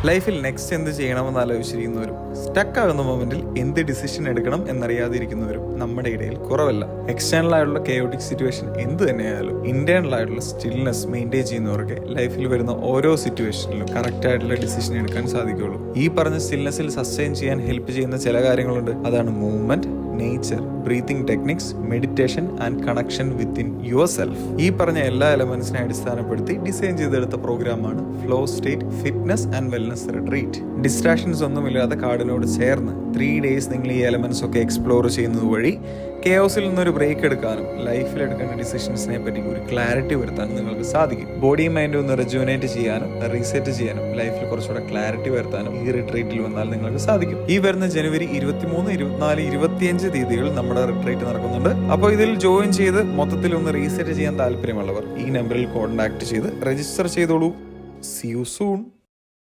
ലൈഫിൽ നെക്സ്റ്റ് എന്ത് ചെയ്യണമെന്ന് ആലോചിച്ചിരിക്കുന്നവരും സ്റ്റക്ക് ആകുന്ന മൊമെന്റിൽ എന്ത് ഡിസിഷൻ എടുക്കണം എന്നറിയാതിരിക്കുന്നവരും നമ്മുടെ ഇടയിൽ കുറവല്ല. എക്സ്റ്റേണൽ ആയിട്ടുള്ള കെയോട്ടിക് സിറ്റുവേഷൻ എന്ത് തന്നെയായാലും ഇന്റേണൽ ആയിട്ടുള്ള സ്റ്റിൽനെസ് മെയിൻറ്റെയിൻ ചെയ്യുന്നവർക്ക് ലൈഫിൽ വരുന്ന ഓരോ സിറ്റുവേഷനിലും കറക്റ്റ് ആയിട്ടുള്ള ഡിസിഷൻ എടുക്കാൻ സാധിക്കുകയുള്ളൂ. ഈ പറഞ്ഞ സ്റ്റിൽനെസ്സിൽ സസ്റ്റെയിൻ ചെയ്യാൻ ഹെൽപ്പ് ചെയ്യുന്ന ചില കാര്യങ്ങളുണ്ട്. അതാണ് movement, nature, breathing techniques, meditation and connection within your self. ഈ പറഞ്ഞ എല്ലാ എലമെന്റ്സിനെ അടിസ്ഥാനപ്പെടുത്തി ഡിസൈൻ ചെയ്തെടുത്ത പ്രോഗ്രാമാണ് flow state fitness and wellness retreat. Distractions ഒന്നുമില്ലാതെ കാടിനോട് ചേർന്ന് 3 days നിങ്ങൾ ഈ എലമെന്റ്സ് ഒക്കെ എക്സ്പ്ലോർ ചെയ്യുന്നത് വഴി കെയോസിൽ നിന്നൊരു ബ്രേക്ക് എടുക്കാനും ലൈഫിൽ എടുക്കേണ്ട ഡിസിഷൻസിനെ പറ്റി ഒരു ക്ലാരിറ്റി വരുത്താനും നിങ്ങൾക്ക് സാധിക്കും. ബോഡിയും മൈൻഡും ഒന്ന് റെജുവിനേറ്റ് ചെയ്യാനും റീസെറ്റ് ചെയ്യാനും ലൈഫിൽ കുറച്ചുകൂടെ ക്ലാരിറ്റി വരുത്താനും ഈ റിട്രീറ്റിൽ വന്നാൽ നിങ്ങൾക്ക് സാധിക്കും. ഈ വരുന്ന ജനുവരി 23, 24, 25 തീയതികൾ നമ്മുടെ റിട്രീറ്റ് നടക്കുന്നുണ്ട്. അപ്പോൾ ഇതിൽ ജോയിൻ ചെയ്ത് മൊത്തത്തിൽ ഒന്ന് റീസെറ്റ് ചെയ്യാൻ താല്പര്യമുള്ളവർ ഈ നമ്പറിൽ കോൺടാക്ട് ചെയ്ത് രജിസ്റ്റർ ചെയ്തോളൂ. See you soon.